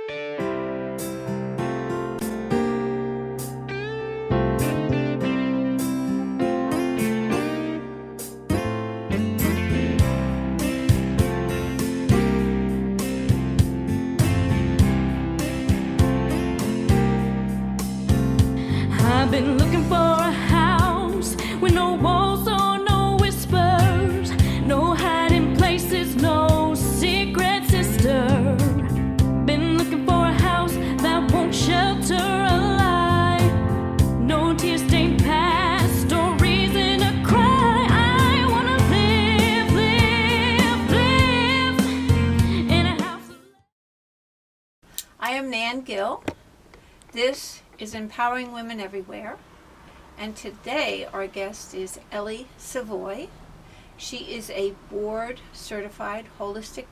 I've been looking for a house with no walls or no whispers, no hiding places, no secret sister. Been looking for a house that won't shelter a lie, no tear-stained past or reason to cry. I wanna live in a house. I am Nan Gill. This is Empowering Women Everywhere, and today our guest is Ellie Savoy. She is a board-certified holistic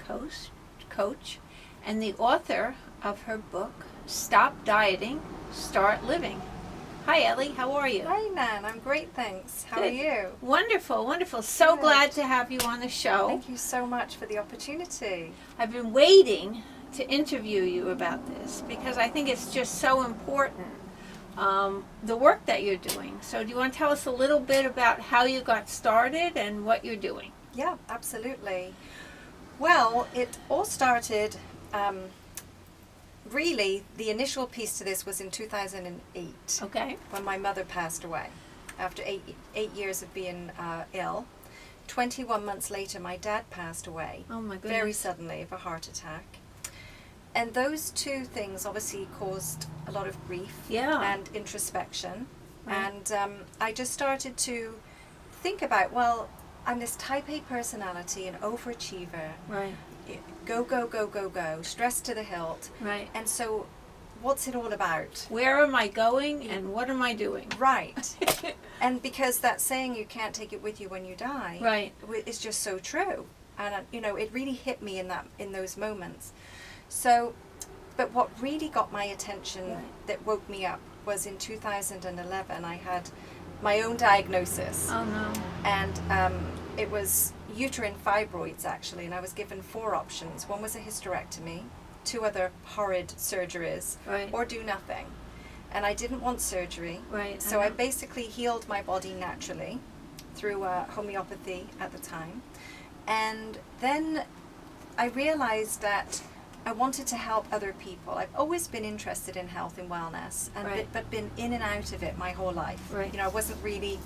coach and the author of her book, Stop Dieting, Start Living. Hi Ellie, how are you? Hi Nan, I'm great, thanks. How are Good. you? Wonderful, wonderful. So Good. glad to have you on the show. Thank you so much for the opportunity. I've been waiting to interview you about this because I think it's just so important, the work that you're doing. So do you want to tell us a little bit about how you got started and what you're doing? Yeah, absolutely. Well, it all started, really, the initial piece to this was in 2008 Okay. when my mother passed away after eight years of being ill. 21 months later, my dad passed away. Oh my goodness. Very suddenly of a heart attack. And those two things obviously caused a lot of grief and introspection. Right. And I just started to think about, well, I'm this type A personality, an overachiever, Right. go, stressed to the hilt. Right. And so what's it all about? Where am I going and what am I doing? Right. And because that saying, you can't take it with you when you die, Right. is just so true. And, it really hit me in those moments. So, but what really got my attention that woke me up was in 2011, I had my own diagnosis. Oh no. And it was uterine fibroids actually, and I was given 4 options. One was a hysterectomy, 2 other horrid surgeries, Right. or do nothing. And I didn't want surgery. Right. So I basically healed my body naturally through homeopathy at the time. And then I realized that I wanted to help other people. I've always been interested in health and wellness, and Right. but been in and out of it my whole life. Right. I wasn't really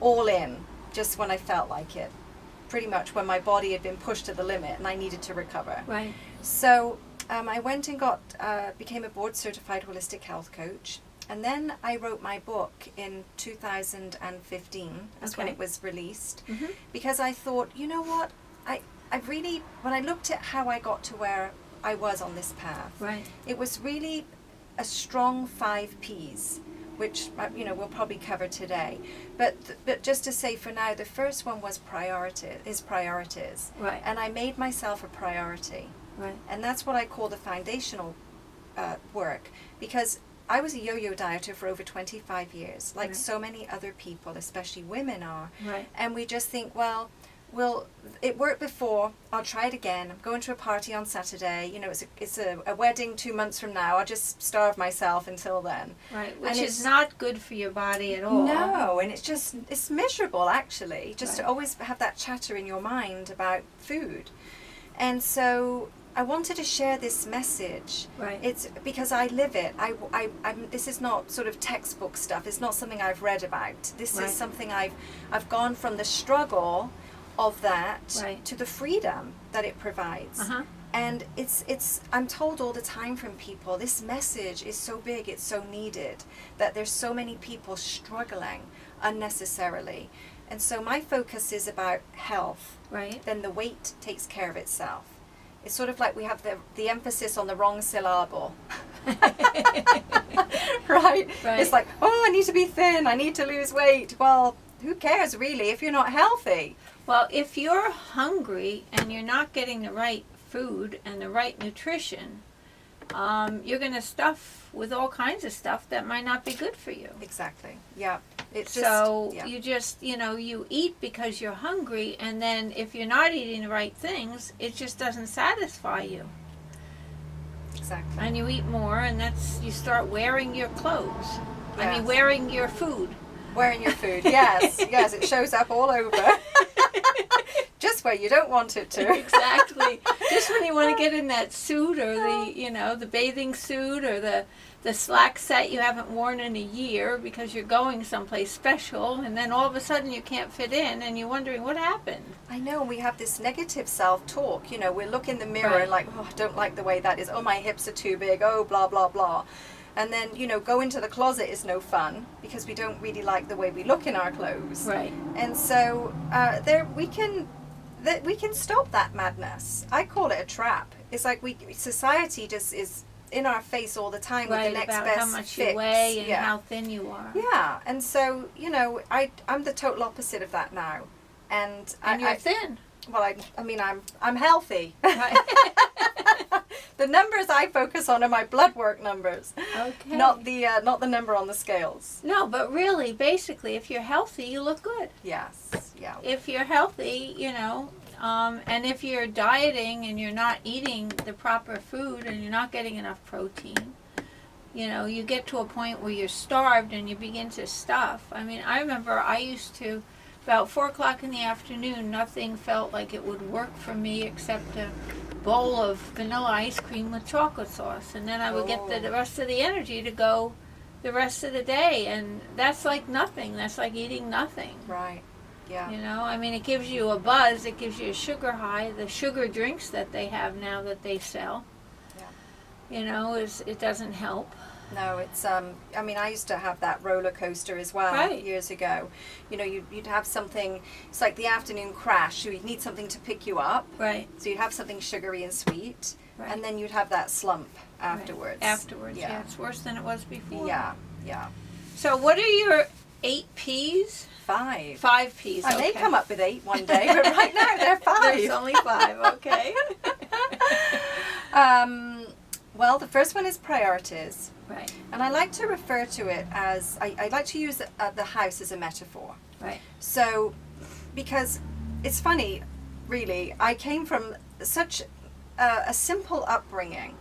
all in, just when I felt like it. Pretty much when my body had been pushed to the limit and I needed to recover. Right. So I went and became a board-certified holistic health coach. And then I wrote my book in 2015. That's when Okay. it was released. Mm-hmm. Because I thought, you know what, I really, when I looked at how I got to where I was on this path, Right. it was really a strong 5 Ps, which we'll probably cover today. But just to say for now, the first one was priorities. Right. And I made myself a priority. Right. And that's what I call the foundational work, because I was a yo-yo dieter for over 25 years, like Right. so many other people, especially women are. Right. And we just think, well, it worked before, I'll try it again. I'm going to a party on Saturday, it's a wedding 2 months from now, I'll just starve myself until then. Right. Which And is not good for your body at all. No, and it's miserable actually, just to Right. always have that chatter in your mind about food. And so I wanted to share this message. Right. It's because I live it. This is not sort of textbook stuff. It's not something I've read about. This Right. is something I've gone from the struggle of that Right. to the freedom that it provides. Uh-huh. And I'm told all the time from people, this message is so big, it's so needed, that there's so many people struggling unnecessarily. And so my focus is about health. Right. Then the weight takes care of itself. It's sort of like we have the emphasis on the wrong syllable. Right? It's like, oh, I need to be thin, I need to lose weight. Well, who cares really if you're not healthy? Well, if you're hungry and you're not getting the right food and the right nutrition, you're going to stuff with all kinds of stuff that might not be good for you. Exactly. Yeah. It's So yeah. you just, you eat because you're hungry, and then if you're not eating the right things, it just doesn't satisfy you. Exactly. And you eat more, and you start wearing your clothes. I mean, Yes. wearing your food. Wearing your food, yes, yes, it shows up all over. Just where you don't want it to. Exactly. Just when you want to get in that suit, or the bathing suit, or the slack set you haven't worn in a year because you're going someplace special, and then all of a sudden you can't fit in, and you're wondering what happened. I know, we have this negative self-talk. We look in the mirror Right. and like, oh, I don't like the way that is. Oh, my hips are too big. Oh, blah, blah, blah. And then, go into the closet is no fun because we don't really like the way we look in our clothes. Right. And so we can stop that madness. I call it a trap. It's like society just is in our face all the time with Right, the next about best how much fix. you weigh and Yeah. how thin you are. Yeah, and so I'm the total opposite of that now, and You're thin. Well, I'm healthy. Right. The numbers I focus on are my blood work numbers, Okay. not the number on the scales. No, but really, basically, if you're healthy, you look good. Yes, yeah, If you're healthy, and if you're dieting and you're not eating the proper food and you're not getting enough protein, you get to a point where you're starved and you begin to stuff. I mean, I remember I used to, about 4 o'clock in the afternoon, nothing felt like it would work for me except a bowl of vanilla ice cream with chocolate sauce. And then I would get the rest of the energy to go the rest of the day. And that's like nothing. That's like eating nothing. right, yeah. I mean, it gives you a buzz, it gives you a sugar high. The sugar drinks that they have now that they sell, it doesn't help. No, it's I used to have that roller coaster as well Right. years ago. You'd have something. It's like the afternoon crash. You'd need something to pick you up. Right. So you'd have something sugary and sweet, Right. and then you'd have that slump afterwards. Right. Afterwards, Yeah. yeah. It's worse than it was before. Yeah, yeah. So what are your 8 P's? 5. 5 P's, I may okay. come up with 8 one day, but right now they're 5. There's only 5, okay. Well, the first one is priorities. Right, And I like to refer to it as, I like to use the house as a metaphor. right. So, because it's funny, really, I came from such a simple upbringing.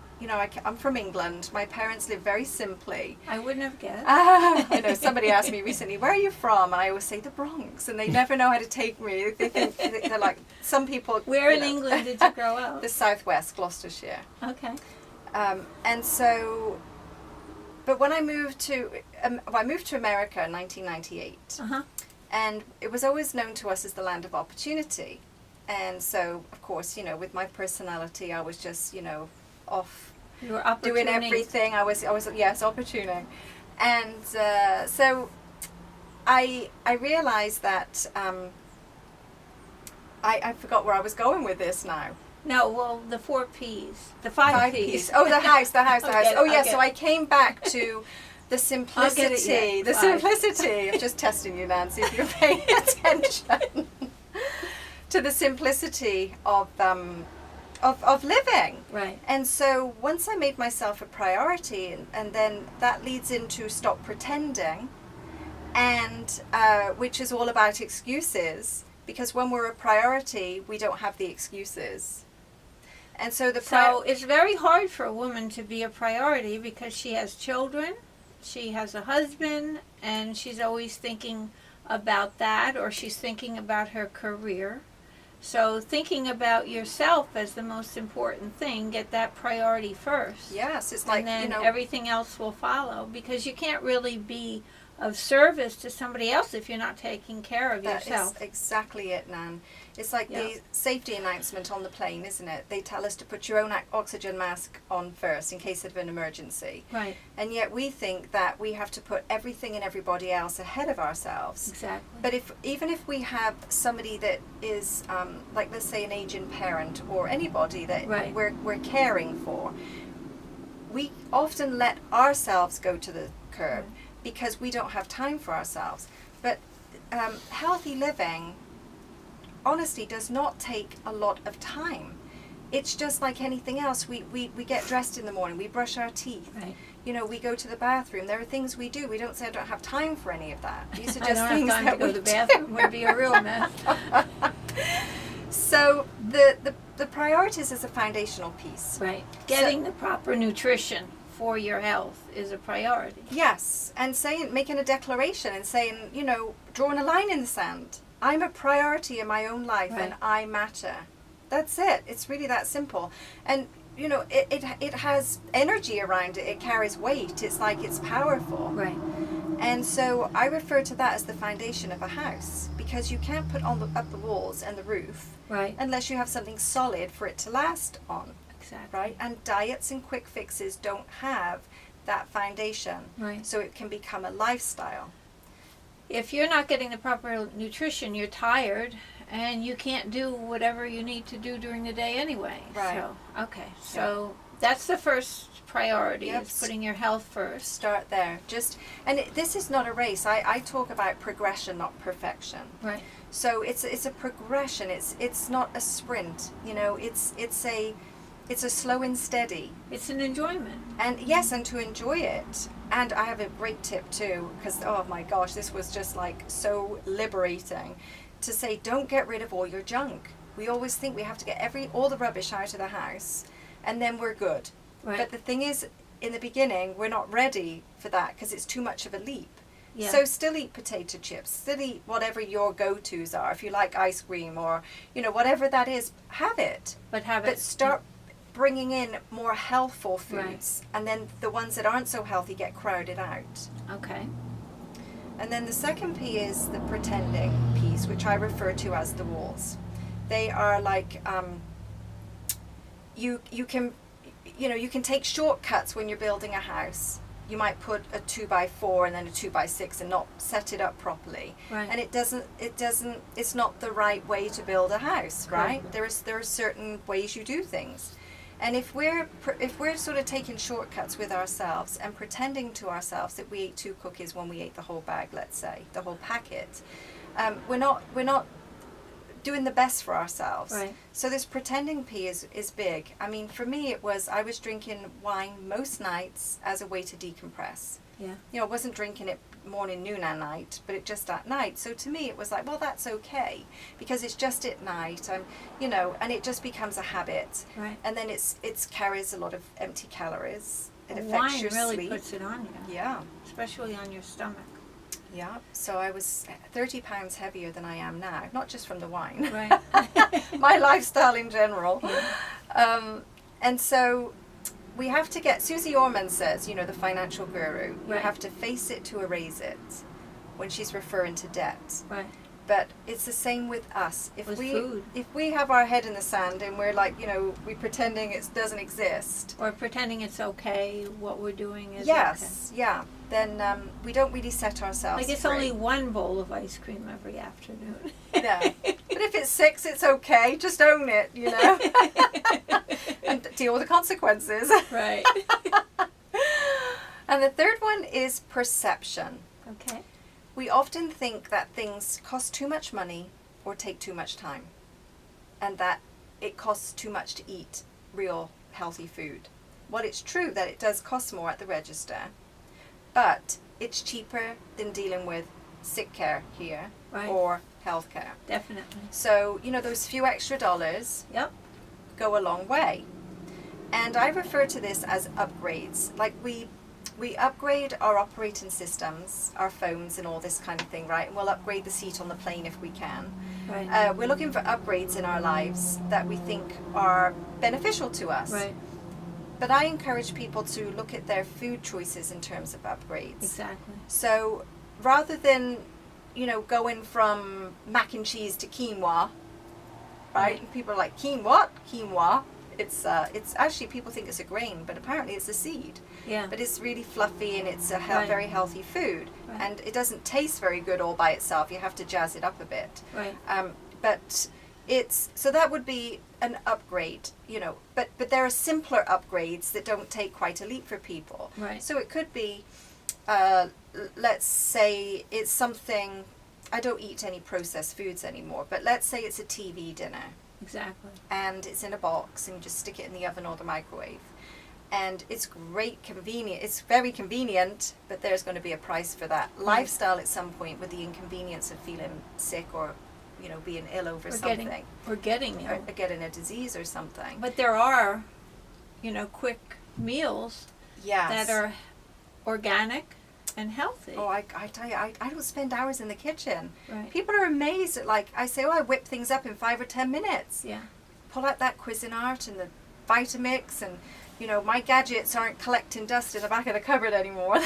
I'm from England. My parents lived very simply. I wouldn't have guessed. Somebody asked me recently, where are you from? And I always say the Bronx, and they never know how to take me. They think, they're like, some people. Where in England did you grow up? The southwest, Gloucestershire. Okay. And so, but when I moved to America in 1998, Uh-huh. and it was always known to us as the land of opportunity. And so, of course, with my personality, I was just, off You were opportuning. doing everything. I was yes, opportuning. And so I realized that I forgot where I was going with this now. No, well, the 4 P's. The 5 P's. Oh, the house. Okay, Oh, yeah. okay. So I came back to the simplicity. yet. The 5. simplicity. I'm just testing you, Nancy, if you're paying attention. To the simplicity of living. Right. And so once I made myself a priority, and then that leads into stop pretending, and which is all about excuses, because when we're a priority, we don't have the excuses. And so So it's very hard for a woman to be a priority because she has children, she has a husband, and she's always thinking about that, or she's thinking about her career. So thinking about yourself as the most important thing, get that priority first. yes, it's like, and then everything else will follow, because you can't really be of service to somebody else if you're not taking care of that yourself. is exactly it, Nan. It's like Yeah. the safety announcement on the plane, isn't it? They tell us to put your own oxygen mask on first in case of an emergency. Right, And yet we think that we have to put everything and everybody else ahead of ourselves. exactly. But even if we have somebody that is, like let's say an aging parent or anybody that Right. we're caring for, we often let ourselves go to the curb because we don't have time for ourselves. But healthy living, honestly, does not take a lot of time. It's just like anything else. We get dressed in the morning, we brush our teeth. Right. We go to the bathroom. There are things we do. We don't say I don't have time for any of that. These are I just don't things have time that to go we to the do. bathroom. Would be a real mess. So the the priorities is a foundational piece. Right. Getting the proper nutrition for your health is a priority. Yes, and making a declaration and saying, you know, drawing a line in the sand. I'm a priority in my own life, and I matter. That's it. It's really that simple. And you know, it has energy around it. It carries weight. It's like it's powerful. Right. And so I refer to that as the foundation of a house, because you can't put up the walls and the roof Right. unless you have something solid for it to last on. Exactly. Right? And diets and quick fixes don't have that foundation. Right. So it can become a lifestyle. If you're not getting the proper nutrition, you're tired, and you can't do whatever you need to do during the day anyway. Right. So, okay. So that's the first priority, Yep. is putting your health first. Start there. This is not a race. I talk about progression, not perfection. Right. So it's a progression. It's not a sprint. You know, it's a slow and steady. It's an enjoyment. And yes, and to enjoy it. And I have a great tip too, because oh my gosh, this was just like so liberating, to say don't get rid of all your junk. We always think we have to get all the rubbish out of the house, and then we're good. Right. But the thing is, in the beginning, we're not ready for that because it's too much of a leap. Yeah. So still eat potato chips, still eat whatever your go-tos are. If you like ice cream or, you know, whatever that is, have it. But Start bringing in more healthful Right. foods, and then the ones that aren't so healthy get crowded out. Okay. And then the second P is the pretending piece, which I refer to as the walls. They are like you can take shortcuts when you're building a house. You might put a 2x4 and then a 2x6 and not set it up properly. Right. And it's not the right way to build a house, right? Correct. There are certain ways you do things. And if we're sort of taking shortcuts with ourselves and pretending to ourselves that we ate 2 cookies when we ate the whole bag, let's say, the whole packet, we're not doing the best for ourselves. Right. So this pretending P is big. I mean, for me, I was drinking wine most nights as a way to decompress. Yeah. You know, I wasn't drinking it morning, noon, and night, but it just at night. So to me, it was like, well, that's okay, because it's just at night. And it just becomes a habit. Right. And then it carries a lot of empty calories. It affects Wine your really sleep. puts it on you. Yeah. Especially on your stomach. Yeah. So I was 30 pounds heavier than I am now, not just from the wine. Right. My lifestyle in general. And so we have to get, Susie Orman says, you know, the financial guru, you Right. have to face it to erase it when she's referring to debt. Right. But it's the same with us. If With food. If we have our head in the sand and we're like, you know, we're pretending it doesn't exist. Or pretending it's okay, what we're doing is Yes, yeah. Then we don't really set okay. ourselves Like it's free. only one bowl of ice cream every afternoon. Yeah. But if it's 6, it's okay. Just own it, you know. And deal with the consequences. Right. And the third one is perception. Okay. We often think that things cost too much money or take too much time, and that it costs too much to eat real healthy food. Well, it's true that it does cost more at the register, but it's cheaper than dealing with sick care here Right. or health care. Definitely. So, you know, those few extra dollars Yep. go a long way. And I refer to this as upgrades. Like we upgrade our operating systems, our phones and all this kind of thing, right? And we'll upgrade the seat on the plane if we can. Right. We're looking for upgrades in our lives that we think are beneficial to us. Right. But I encourage people to look at their food choices in terms of upgrades. Exactly. So rather than, you know, going from mac and cheese to quinoa, right? And people are like, quinoa? Quinoa. It's actually, people think it's a grain, but apparently it's a seed. Yeah. But it's really fluffy and it's a Right. very healthy food. Right. And it doesn't taste very good all by itself. You have to jazz it up a bit. Right. But so that would be an upgrade, you know. But there are simpler upgrades that don't take quite a leap for people. Right. So it could be, let's say it's something, I don't eat any processed foods anymore, but let's say it's a TV dinner. Exactly. And it's in a box and you just stick it in the oven or the microwave. And it's it's very convenient, but there's going to be a price for that. Lifestyle at some point with the inconvenience of feeling sick or being ill over Or something. getting Or ill. getting a disease or something. But there are, quick meals Yes. that are organic and healthy. Oh, I tell you, I don't spend hours in the kitchen. Right. People are amazed at, I say, I whip things up in 5 or 10 minutes. Yeah. Pull out that Cuisinart and the Vitamix, and my gadgets aren't collecting dust in the back of the cupboard anymore.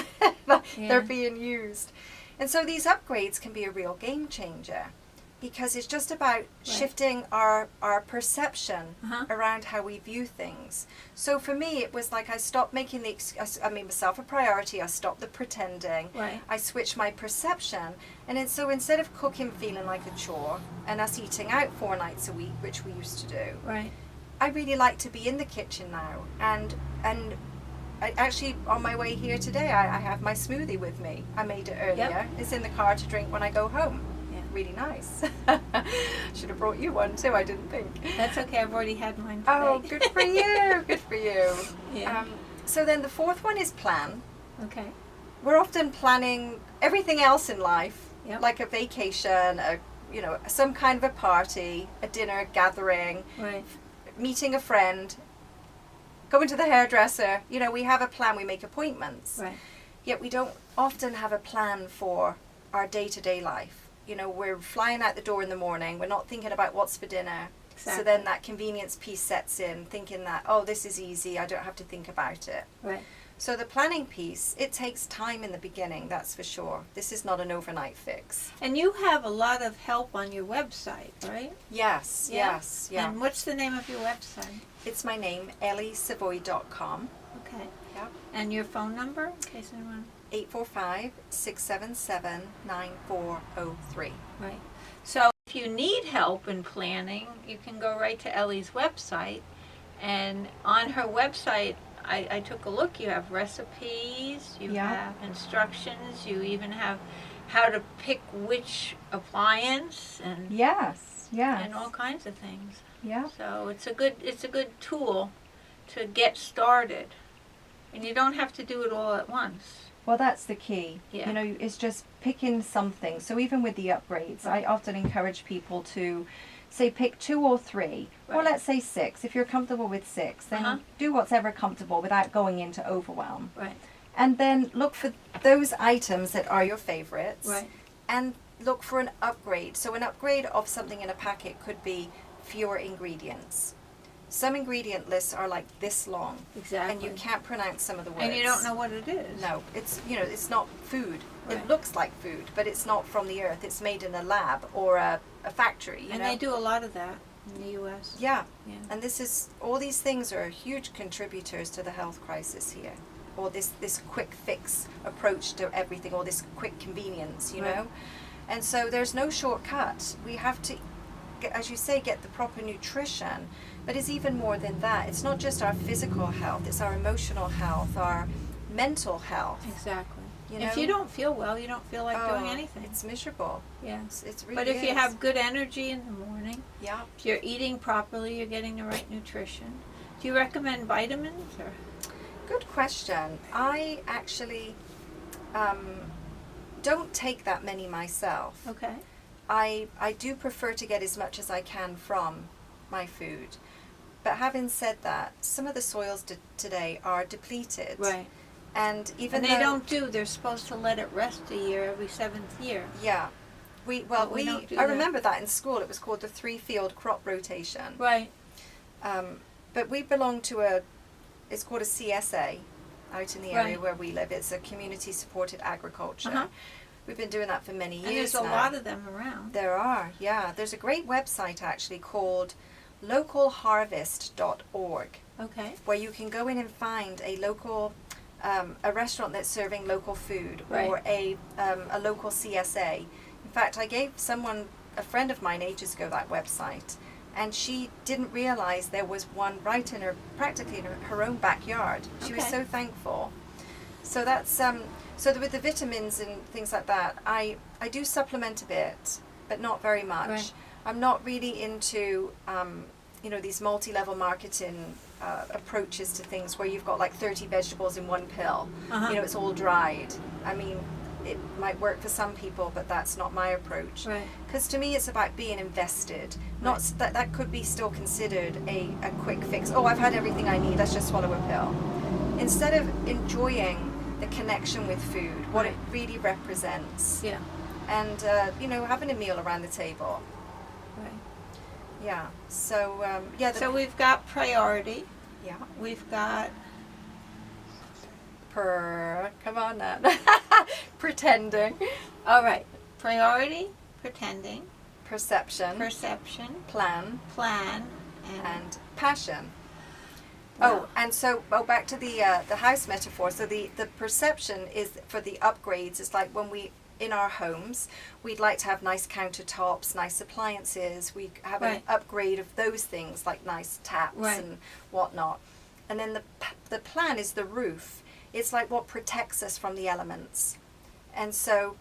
They're being used. And so these upgrades can be a real game changer, because it's just about shifting our perception around how we view things. So for me, it was like I stopped making I made myself a priority. I stopped the pretending. Right. I switched my perception. And so instead of cooking feeling like a chore and us eating out 4 nights a week, which we used to do, Right. I really like to be in the kitchen now. And I actually, on my way here today, I have my smoothie with me. I made it earlier. Yep. It's in the car to drink when I go home. Yeah. Really nice. Should have brought you one too, I didn't think. That's okay. I've already had mine today. Oh, good for you. Good for you. Yeah. So then the fourth one is plan. Okay. We're often planning everything else in life, Yep. like a vacation, some kind of a party, a dinner gathering, Right. meeting a friend, going to the hairdresser. We have a plan, we make appointments. Right. Yet we don't often have a plan for our day-to-day life. We're flying out the door in the morning, we're not thinking about what's for dinner. Exactly. So then that convenience piece sets in, thinking that, oh, this is easy, I don't have to think about it. Right. So the planning piece, it takes time in the beginning, that's for sure. This is not an overnight fix. And you have a lot of help on your website, right? Yes, Yeah. yes, yeah. And what's the name of your website? It's my name, elliesavoy.com. Okay. Yep. And your phone number, in case anyone... 845-677-9403. Right. So if you need help in planning, you can go right to Ellie's website. And on her website, I took a look. You have recipes, you Yeah. have instructions, you even have how to pick which appliance and Yes, yes. and all kinds of things. Yeah. So it's a good tool to get started. And you don't have to do it all at once. Well, that's the key. Yeah. It's just picking something. So even with the upgrades, I often encourage people to say pick 2 or 3, or Right. let's say 6. If you're comfortable with 6, then do what's ever comfortable without going into overwhelm. Right. And then look for those items that are your favorites. Right. And look for an upgrade. So an upgrade of something in a packet could be fewer ingredients. Some ingredient lists are like this long. Exactly. And you can't pronounce some of the words. And you don't know what it is. No, it's it's not food. Right. It looks like food, but it's not from the earth. It's made in a lab or a factory. And they do a lot of that in the U.S. Yeah. Yeah. And all these things are huge contributors to the health crisis here, or this quick fix approach to everything, or this quick convenience, you Right. know. And so there's no shortcut. We have to, as you say, get the proper nutrition. But it's even more than that. It's not just our physical health, it's our emotional health, our mental health. Exactly. You If know? you don't feel well, you don't feel like doing Oh, anything. It's miserable. Yeah. It's really But if you is. have good energy in the morning, Yeah. if you're eating properly, you're getting the right nutrition. Do you recommend vitamins or? Good question. I actually don't take that many myself. Okay. I do prefer to get as much as I can from my food. But having said that, some of the soils today are depleted. Right. And even And they though, don't they're supposed to let it rest a year every 7th year. Yeah. We But we don't do I that. remember that in school. It was called the 3-field crop rotation. Right. But we belong to it's called a CSA out in the area Right. where we live. It's a community supported agriculture. Uh-huh. We've been doing that for many years And there's a now. lot of them around. There are, yeah. There's a great website actually called localharvest.org, Okay. where you can go in and find a local a restaurant that's serving local food, Right. or a local CSA. In fact, I gave a friend of mine ages ago, that website, and she didn't realize there was one right in practically in her own backyard. She was Okay. so thankful. So that's so with the vitamins and things like that, I do supplement a bit, but not very much. Right. I'm not really into these multi-level marketing approaches to things where you've got like 30 vegetables in one pill. Uh-huh. It's all dried. I mean, it might work for some people, but that's not my approach. Right. Because to me, it's about being invested. Not that could be still considered a quick fix. Oh, I've had everything I need. Let's just swallow a pill. Instead of enjoying the connection with food, what it really represents, Yeah. and having a meal around the table. Right. Yeah. So So we've got priority. yeah. We've got Come on now. Pretending. all right. Priority, pretending, Perception. perception, Plan. plan, And passion. Wow. And so back to the house metaphor. So the perception is for the upgrades. It's like when we in our homes, we'd like to have nice countertops, nice appliances. We have an upgrade of those things like nice taps and whatnot. And then the plan is the roof. It's like what protects us from the elements. And so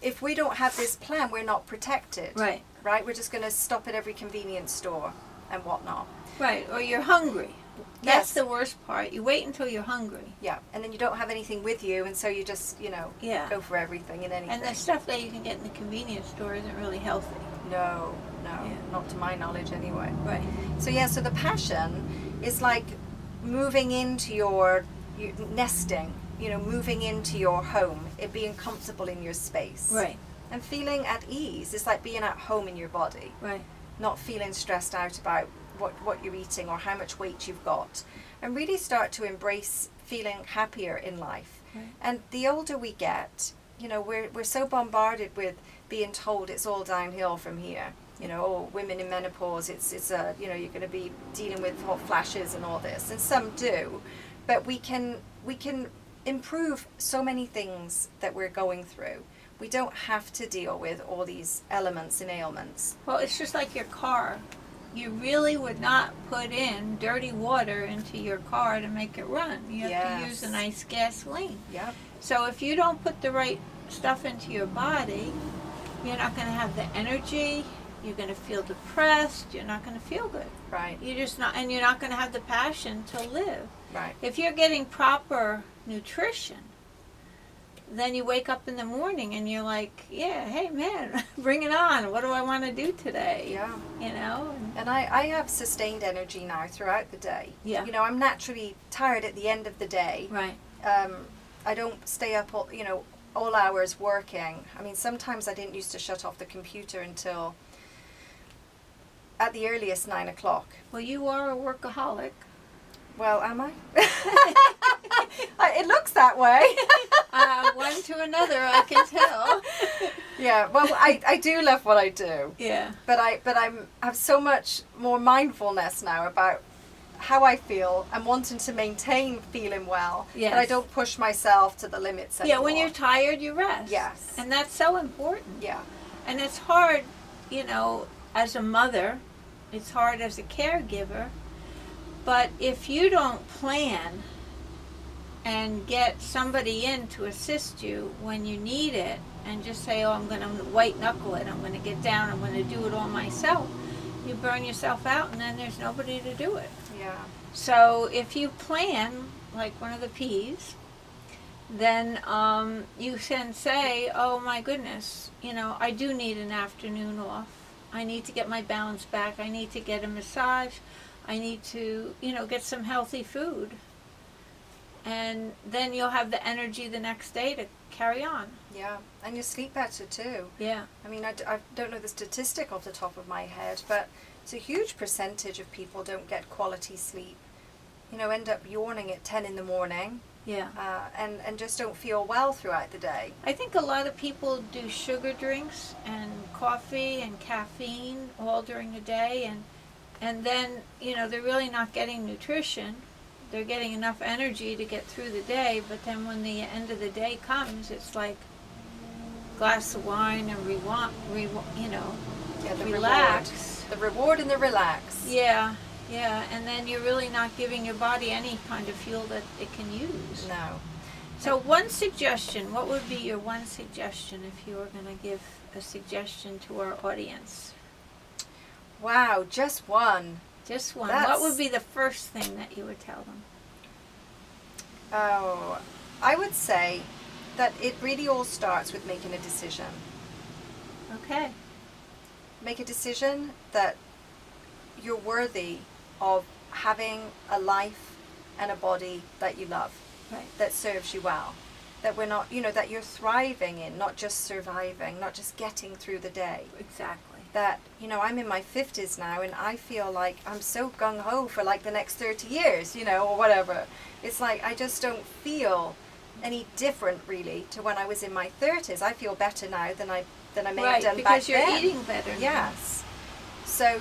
if we don't have this plan, we're not protected. Right. Right? We're just going to stop at every convenience store and whatnot. Right. Or you're hungry. Yes. That's the worst part. You wait until you're hungry. Yeah. And then you don't have anything with you, and so you just, go for everything and anything. And the stuff that you can get in the convenience store isn't really healthy. No, not to my knowledge anyway. Right. So the passion is like moving into your nesting, moving into your home, it being comfortable in your space. Right. And feeling at ease. It's like being at home in your body. Right. Not feeling stressed out about what you're eating or how much weight you've got. And really start to embrace feeling happier in life. Right. And the older we get, we're so bombarded with being told it's all downhill from here. Women in menopause, it's you're going to be dealing with hot flashes and all this, and some do, but we can improve so many things that we're going through. We don't have to deal with all these elements and ailments. Well, it's just like your car. You really would not put in dirty water into your car to make it run. You have to use a nice gasoline. Yep. So if you don't put the right stuff into your body, you're not going to have the energy. You're going to feel depressed. You're not going to feel good. Right. You're just not, and you're not going to have the passion to live. Right. If you're getting proper nutrition, then you wake up in the morning and you're like, yeah, hey man, bring it on. What do I want to do today? Yeah. And I have sustained energy now throughout the day. Yeah. I'm naturally tired at the end of the day. right. I don't stay up all hours working. I mean, sometimes I didn't used to shut off the computer until at the earliest 9 o'clock. Well, you are a workaholic. Well, am I? It looks that way. One to another, I can tell. Yeah, well, I do love what I do. Yeah. But I have so much more mindfulness now about how I feel and wanting to maintain feeling well. Yes. But I don't push myself to the limits anymore. Yeah, when you're tired, you rest. Yes. And that's so important. Yeah. And it's hard, as a mother, it's hard as a caregiver, but if you don't plan and get somebody in to assist you when you need it, and just say, oh, I'm going to white knuckle it, I'm going to get down, I'm going to do it all myself, you burn yourself out and then there's nobody to do it. Yeah. So if you plan, like one of the P's, then you can say, oh my goodness, I do need an afternoon off. I need to get my balance back. I need to get a massage. I need to, get some healthy food. And then you'll have the energy the next day to carry on. Yeah, and you sleep better too. Yeah. I mean, I don't know the statistic off the top of my head, but it's a huge percentage of people don't get quality sleep. End up yawning at 10 in the morning. Yeah. And just don't feel well throughout the day. I think a lot of people do sugar drinks and coffee and caffeine all during the day, and then, they're really not getting nutrition. They're getting enough energy to get through the day, but then when the end of the day comes, it's like a glass of wine and relax. The reward and the relax. Yeah, and then you're really not giving your body any kind of fuel that it can use. No. So one suggestion, what would be your one suggestion if you were going to give a suggestion to our audience? Wow, just one. Just one. That's- What would be the first thing that you would tell them? Oh, I would say that it really all starts with making a decision. Okay. Make a decision that you're worthy of having a life and a body that you love, Right. that serves you well. That we're not, that you're thriving in, not just surviving, not just getting through the day. Exactly. That, I'm in my 50s now and I feel like I'm so gung-ho for like the next 30 years, or whatever. It's like I just don't feel any different really to when I was in my 30s. I feel better now than I may have done back then. Because you're eating better now. Yes. So,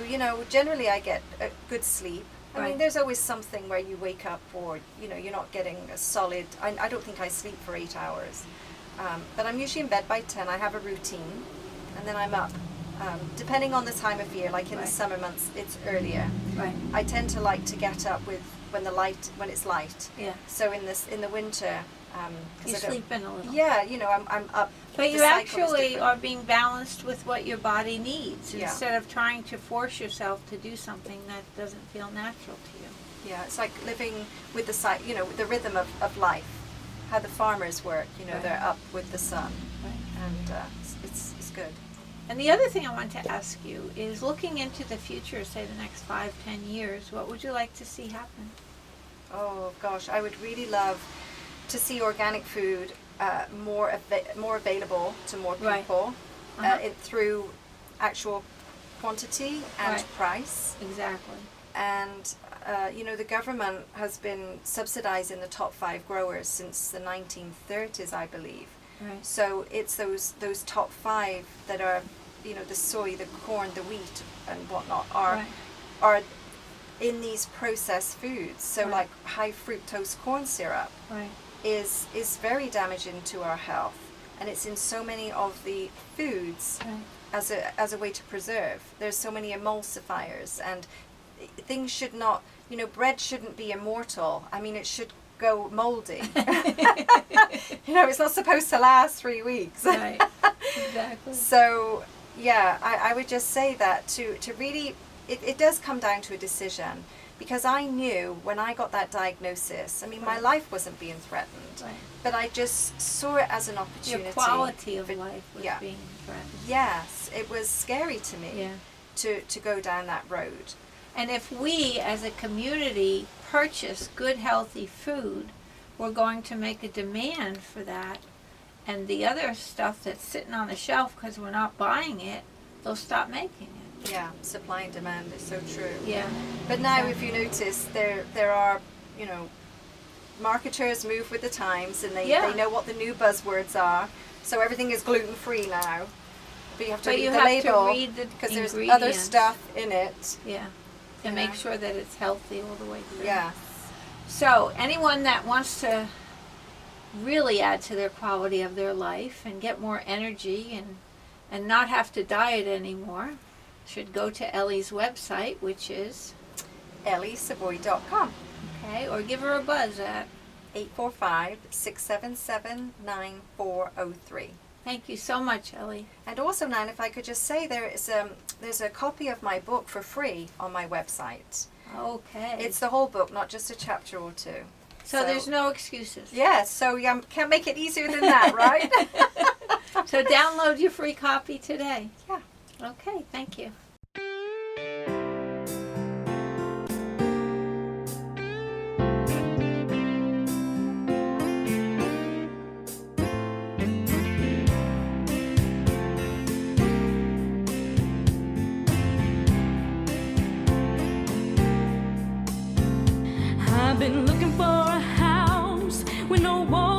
generally I get a good sleep. I mean, Right. there's always something where you wake up or, you're not getting a solid, I don't think I sleep for 8 hours. But I'm usually in bed by 10. I have a routine and then I'm up. Depending on the time of year, like in the Right. summer months, it's earlier. Right. I tend to like to get up when it's light. Yeah. So in the winter, You sleep in a little. Yeah, I'm up. But The you cycle is actually different. are being balanced with what your body needs Yeah. instead of trying to force yourself to do something that doesn't feel natural to you. Yeah, it's like living with the rhythm of life. How the farmers work, Right. they're up with the sun, Right. and it's good. And the other thing I want to ask you is looking into the future, say the next 5-10 years, what would you like to see happen? Oh gosh, I would really love to see organic food more available to more Right. people Uh-huh. through actual quantity and Right. price. Exactly. And the government has been subsidizing the top 5 growers since the 1930s, I believe. Right. So it's those top 5 that are, the soy, the corn, the wheat, and whatnot Right. are in these processed foods. So Right. like high fructose corn syrup Right. is very damaging to our health, and it's in so many of the foods Right. as a way to preserve. There's so many emulsifiers, and things should not, bread shouldn't be immortal. I mean, it should go moldy. It's not supposed to last 3 weeks. Right. Exactly. So, yeah, I would just say that to really, it does come down to a decision, because I knew when I got that diagnosis, I mean, my Right. life wasn't being threatened, Right. but I just saw it as an opportunity. Your quality of for- life was yeah. being threatened. Yes, it was scary to me Yeah. to go down that road. And if we as a community purchase good healthy food, we're going to make a demand for that, and the other stuff that's sitting on the shelf because we're not buying it, they'll stop making it. Yeah, supply and demand is so true. Yeah. But now, if you notice, there are, marketers move with the times, and they know what the new buzzwords are. So everything is gluten free now. But you have to But read you the have label, to read the because there's other ingredients. stuff in it. Yeah. To You make know? sure that it's healthy all the way through. Yeah. So anyone that wants to really add to their quality of their life and get more energy and not have to diet anymore should go to Ellie's website, which is, EllieSavoy.com. okay, or give her a buzz at. 845-677-9403. Thank you so much, Ellie. And also, Nan, if I could just say, there's a copy of my book for free on my website. Okay. It's the whole book, not just a chapter or two. so there's no excuses. Yes, so can't make it easier than that, right? So download your free copy today. Yeah. Okay, thank you. I've been looking for a house with no walls.